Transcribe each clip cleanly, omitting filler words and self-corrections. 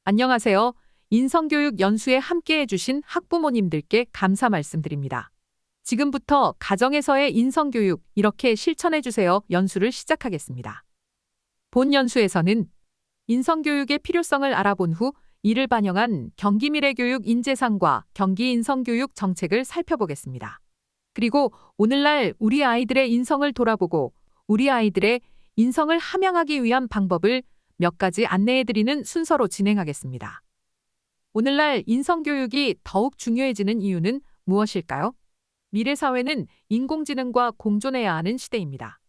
안녕하세요. 인성교육 연수에 함께해 주신 학부모님들께 감사 말씀드립니다. 지금부터 가정에서의 인성교육 이렇게 실천해 주세요. 연수를 시작하겠습니다. 본 연수에서는 인성교육의 필요성을 알아본 후 이를 반영한 경기미래교육 인재상과 경기인성교육 정책을 살펴보겠습니다. 그리고 오늘날 우리 아이들의 인성을 돌아보고 우리 아이들의 인성을 함양하기 위한 방법을 몇 가지 안내해드리는 순서로 진행하겠습니다. 오늘날 인성교육이 더욱 중요해지는 이유는 무엇일까요? 미래 사회는 인공지능과 공존해야 하는 시대입니다.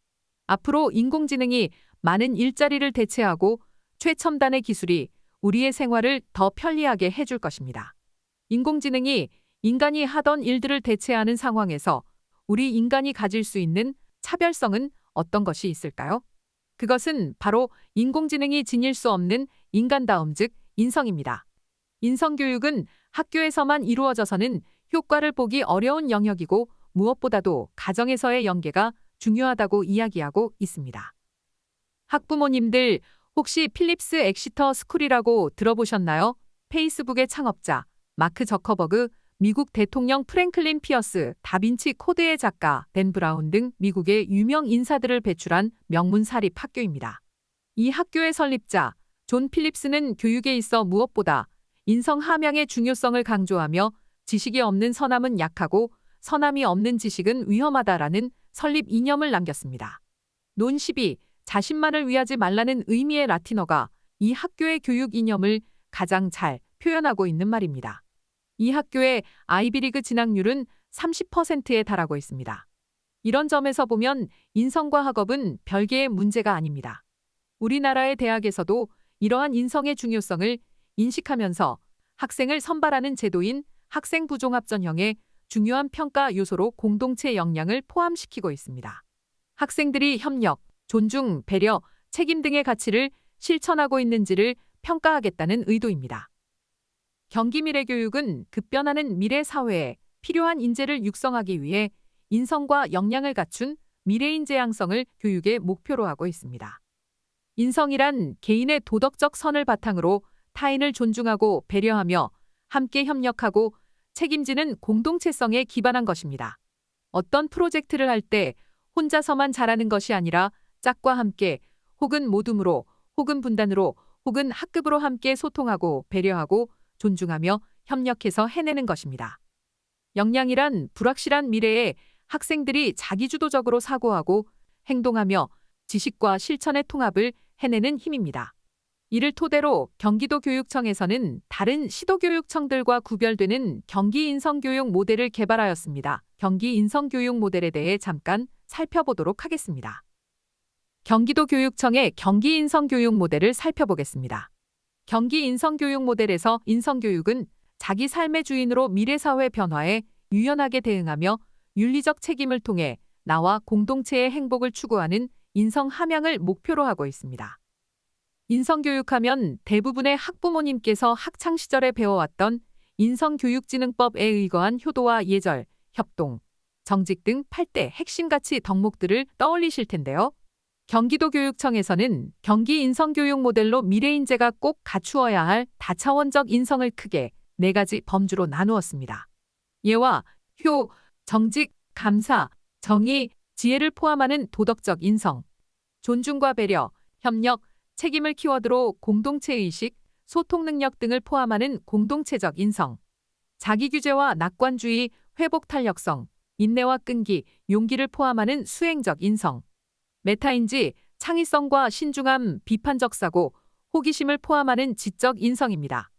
앞으로 인공지능이 많은 일자리를 대체하고 최첨단의 기술이 우리의 생활을 더 편리하게 해줄 것입니다. 인공지능이 인간이 하던 일들을 대체하는 상황에서 우리 인간이 가질 수 있는 차별성은 어떤 것이 있을까요? 그것은 바로 인공지능이 지닐 수 없는 인간다움 즉 인성입니다. 인성교육은 학교에서만 이루어져서는 효과를 보기 어려운 영역이고 무엇보다도 가정에서의 연계가 중요하다고 이야기하고 있습니다. 학부모님들 혹시 필립스 엑시터 스쿨이라고 들어보셨나요? 페이스북의 창업자 마크 저커버그, 미국 대통령 프랭클린 피어스, 다빈치 코드의 작가 댄 브라운 등 미국의 유명 인사들을 배출한 명문 사립 학교입니다. 이 학교의 설립자 존 필립스는 교육에 있어 무엇보다 인성 함양의 중요성을 강조하며 지식이 없는 선함은 약하고 선함이 없는 지식은 위험하다라는 설립 이념을 남겼습니다. 논 12, 자신만을 위하지 말라는 의미의 라틴어가 이 학교의 교육 이념을 가장 잘 표현하고 있는 말입니다. 이 학교의 아이비리그 진학률은 30%에 달하고 있습니다. 이런 점에서 보면 인성과 학업은 별개의 문제가 아닙니다. 우리나라의 대학에서도 이러한 인성의 중요성을 인식하면서 학생을 선발하는 제도인 학생부종합 전형의 중요한 평가 요소로 공동체 역량을 포함시키고 있습니다. 학생들이 협력, 존중, 배려, 책임 등의 가치를 실천하고 있는지를 평가하겠다는 의도입니다. 경기미래교육은 급변하는 미래 사회에 필요한 인재를 육성하기 위해 인성과 역량을 갖춘 미래인재 양성을 교육의 목표로 하고 있습니다. 인성이란 개인의 도덕적 선을 바탕으로 타인을 존중하고 배려하며 함께 협력하고 책임지는 공동체성에 기반한 것입니다. 어떤 프로젝트를 할 때 혼자서만 잘하는 것이 아니라 짝과 함께 혹은 모둠으로 혹은 분단으로 혹은 학급으로 함께 소통하고 배려하고 존중하며 협력해서 해내는 것입니다. 역량이란 불확실한 미래에 학생들이 자기주도적으로 사고하고 행동하며 지식과 실천의 통합을 해내는 힘입니다. 이를 토대로 경기도교육청에서는 다른 시도교육청들과 구별되는 경기인성교육 모델을 개발하였습니다. 경기인성교육 모델에 대해 잠깐 살펴보도록 하겠습니다. 경기도교육청의 경기인성교육 모델을 살펴보겠습니다. 경기인성교육 모델에서 인성교육은 자기 삶의 주인으로 미래사회 변화에 유연하게 대응하며 윤리적 책임을 통해 나와 공동체의 행복을 추구하는 인성 함양을 목표로 하고 있습니다. 인성교육하면 대부분의 학부모님께서 학창시절에 배워왔던 인성교육진흥법에 의거한 효도와 예절, 협동, 정직 등 8대 핵심 가치 덕목들을 떠올리실 텐데요. 경기도교육청에서는 경기인성교육 모델로 미래인재가 꼭 갖추어야 할 다차원적 인성을 크게 4가지 범주로 나누었습니다. 예와, 효, 정직, 감사, 정의, 지혜를 포함하는 도덕적 인성, 존중과 배려, 협력, 책임을 키워드로 공동체의식, 소통 능력 등을 포함하는 공동체적 인성, 자기규제와 낙관주의, 회복탄력성, 인내와 끈기, 용기를 포함하는 수행적 인성, 메타인지, 창의성과 신중함, 비판적 사고, 호기심을 포함하는 지적 인성입니다.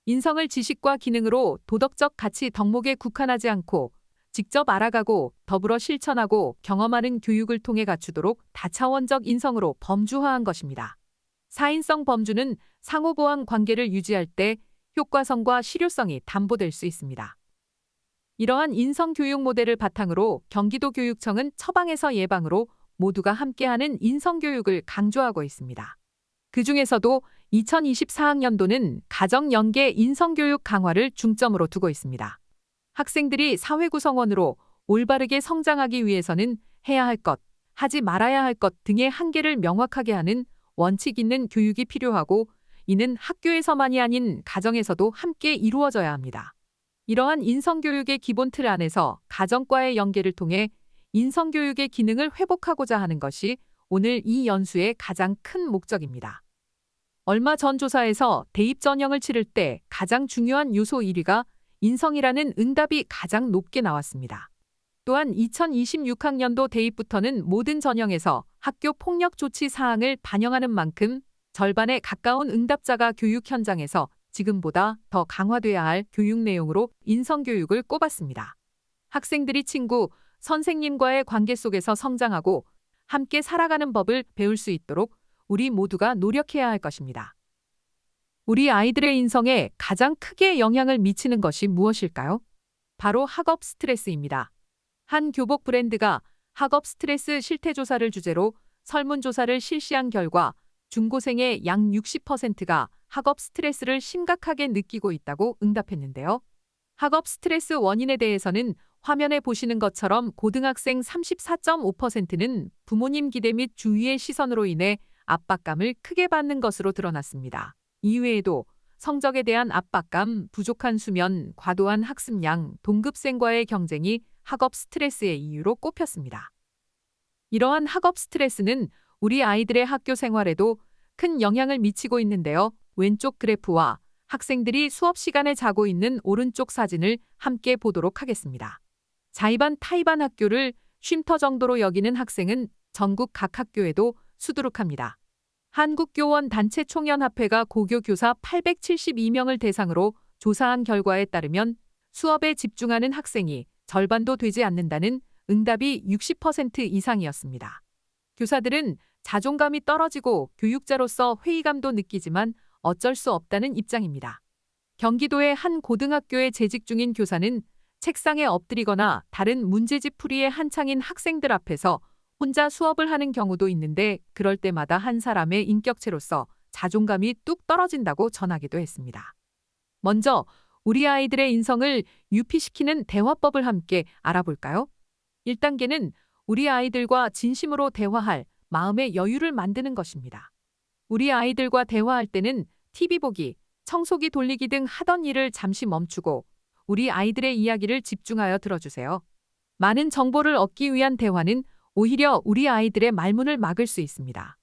인성을 지식과 기능으로 도덕적 가치 덕목에 국한하지 않고 직접 알아가고 더불어 실천하고 경험하는 교육을 통해 갖추도록 다차원적 인성으로 범주화한 것입니다. 사인성 범주는 상호보완 관계를 유지할 때 효과성과 실효성이 담보될 수 있습니다. 이러한 인성교육 모델을 바탕으로 경기도교육청은 처방에서 예방으로 모두가 함께하는 인성교육을 강조하고 있습니다. 그 중에서도 2024학년도는 가정연계 인성교육 강화를 중점으로 두고 있습니다. 학생들이 사회 구성원으로 올바르게 성장하기 위해서는 해야 할 것, 하지 말아야 할 것 등의 한계를 명확하게 하는 원칙 있는 교육이 필요하고 이는 학교에서만이 아닌 가정에서도 함께 이루어져야 합니다. 이러한 인성교육의 기본 틀 안에서 가정과의 연계를 통해 인성교육의 기능을 회복하고자 하는 것이 오늘 이 연수의 가장 큰 목적입니다. 얼마 전 조사에서 대입 전형을 치를 때 가장 중요한 요소 1위가 인성이라는 응답이 가장 높게 나왔습니다. 또한 2026학년도 대입부터는 모든 전형에서 학교 폭력 조치 사항을 반영하는 만큼 절반에 가까운 응답자가 교육 현장에서 지금보다 더 강화돼야 할 교육 내용으로 인성교육을 꼽았습니다. 학생들이 친구, 선생님과의 관계 속에서 성장하고 함께 살아가는 법을 배울 수 있도록 우리 모두가 노력해야 할 것입니다. 우리 아이들의 인성에 가장 크게 영향을 미치는 것이 무엇일까요? 바로 학업 스트레스입니다. 한 교복 브랜드가 학업 스트레스 실태조사를 주제로 설문조사를 실시한 결과 중고생의 약 60%가 학업 스트레스를 심각하게 느끼고 있다고 응답했는데요. 학업 스트레스 원인에 대해서는 화면에 보시는 것처럼 고등학생 34.5%는 부모님 기대 및 주위의 시선으로 인해 압박감을 크게 받는 것으로 드러났습니다. 이외에도 성적에 대한 압박감, 부족한 수면, 과도한 학습량, 동급생과의 경쟁이 학업 스트레스의 이유로 꼽혔습니다. 이러한 학업 스트레스는 우리 아이들의 학교 생활에도 큰 영향을 미치고 있는데요. 왼쪽 그래프와 학생들이 수업 시간에 자고 있는 오른쪽 사진을 함께 보도록 하겠습니다. 자의반 타의반 학교를 쉼터 정도로 여기는 학생은 전국 각 학교에도 수두룩합니다. 한국교원 단체 총연합회가 고교 교사 872명을 대상으로 조사한 결과에 따르면 수업에 집중하는 학생이 절반도 되지 않는다는 응답이 60% 이상이었습니다. 교사들은 자존감이 떨어지고 교육자로서 회의감도 느끼지만 어쩔 수 없다는 입장입니다. 경기도의 한 고등학교에 재직 중인 교사는 책상에 엎드리거나 다른 문제집 풀이에 한창인 학생들 앞에서 혼자 수업을 하는 경우도 있는데 그럴 때마다 한 사람의 인격체로서 자존감이 뚝 떨어진다고 전하기도 했습니다. 먼저 우리 아이들의 인성을 유피시키는 대화법을 함께 알아볼까요? 1단계는 우리 아이들과 진심으로 대화할 마음의 여유를 만드는 것입니다. 우리 아이들과 대화할 때는 TV 보기, 청소기 돌리기 등 하던 일을 잠시 멈추고 우리 아이들의 이야기를 집중하여 들어주세요. 많은 정보를 얻기 위한 대화는 오히려 우리 아이들의 말문을 막을 수 있습니다.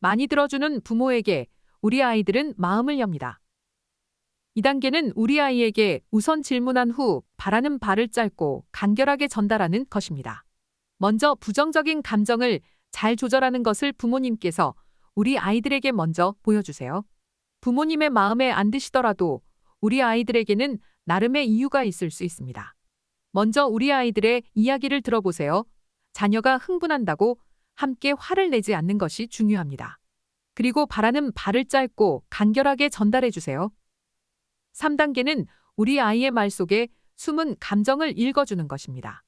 많이 들어주는 부모에게 우리 아이들은 마음을 엽니다. 2단계는 우리 아이에게 우선 질문한 후 바라는 바를 짧고 간결하게 전달하는 것입니다. 먼저 부정적인 감정을 잘 조절하는 것을 부모님께서 우리 아이들에게 먼저 보여주세요. 부모님의 마음에 안 드시더라도 우리 아이들에게는 나름의 이유가 있을 수 있습니다. 먼저 우리 아이들의 이야기를 들어보세요. 자녀가 흥분한다고 함께 화를 내지 않는 것이 중요합니다. 그리고 바라는 바를 짧고 간결하게 전달해 주세요. 3단계는 우리 아이의 말 속에 숨은 감정을 읽어주는 것입니다.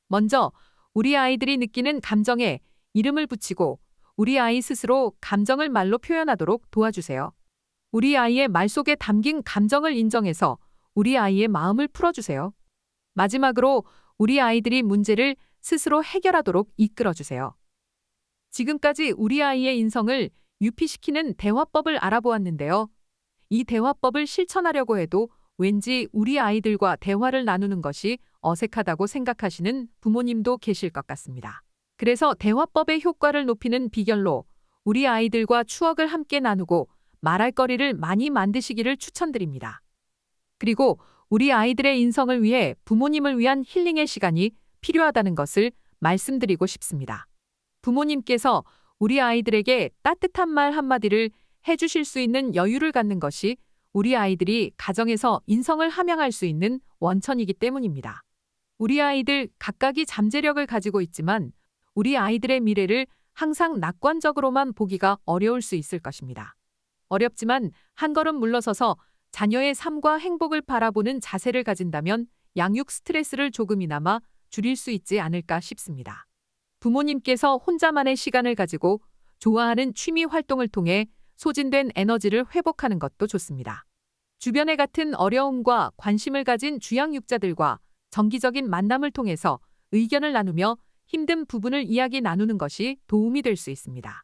먼저 우리 아이들이 느끼는 감정에 이름을 붙이고 우리 아이 스스로 감정을 말로 표현하도록 도와주세요. 우리 아이의 말 속에 담긴 감정을 인정해서 우리 아이의 마음을 풀어주세요. 마지막으로 우리 아이들이 문제를 스스로 해결하도록 이끌어주세요. 지금까지 우리 아이의 인성을 유피시키는 대화법을 알아보았는데요. 이 대화법을 실천하려고 해도 왠지 우리 아이들과 대화를 나누는 것이 어색하다고 생각하시는 부모님도 계실 것 같습니다. 그래서 대화법의 효과를 높이는 비결로 우리 아이들과 추억을 함께 나누고 말할 거리를 많이 만드시기를 추천드립니다. 그리고 우리 아이들의 인성을 위해 부모님을 위한 힐링의 시간이 필요하다는 것을 말씀드리고 싶습니다. 부모님께서 우리 아이들에게 따뜻한 말 한마디를 해주실 수 있는 여유를 갖는 것이 우리 아이들이 가정에서 인성을 함양할 수 있는 원천이기 때문입니다. 우리 아이들 각각이 잠재력을 가지고 있지만 우리 아이들의 미래를 항상 낙관적으로만 보기가 어려울 수 있을 것입니다. 어렵지만 한 걸음 물러서서 자녀의 삶과 행복을 바라보는 자세를 가진다면 양육 스트레스를 조금이나마 줄일 수 있지 않을까 싶습니다. 부모님께서 혼자만의 시간을 가지고 좋아하는 취미 활동을 통해 소진된 에너지를 회복하는 것도 좋습니다. 주변의 같은 어려움과 관심을 가진 주양육자들과 정기적인 만남을 통해서 의견을 나누며 힘든 부분을 이야기 나누는 것이 도움이 될 수 있습니다.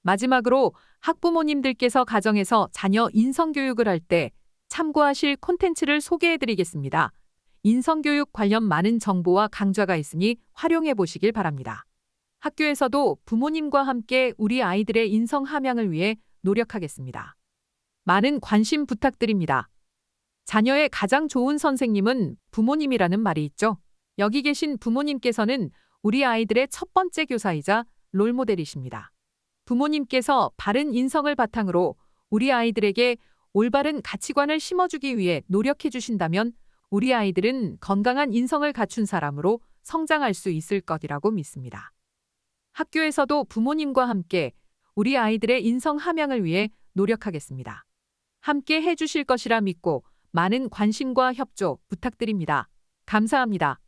마지막으로 학부모님들께서 가정에서 자녀 인성교육을 할 때 참고하실 콘텐츠를 소개해드리겠습니다. 인성교육 관련 많은 정보와 강좌가 있으니 활용해 보시길 바랍니다. 학교에서도 부모님과 함께 우리 아이들의 인성 함양을 위해 노력하겠습니다. 많은 관심 부탁드립니다. 자녀의 가장 좋은 선생님은 부모님이라는 말이 있죠. 여기 계신 부모님께서는 우리 아이들의 첫 번째 교사이자 롤모델이십니다. 부모님께서 바른 인성을 바탕으로 우리 아이들에게 올바른 가치관을 심어주기 위해 노력해 주신다면 우리 아이들은 건강한 인성을 갖춘 사람으로 성장할 수 있을 것이라고 믿습니다. 학교에서도 부모님과 함께 우리 아이들의 인성 함양을 위해 노력하겠습니다. 함께 해주실 것이라 믿고 많은 관심과 협조 부탁드립니다. 감사합니다.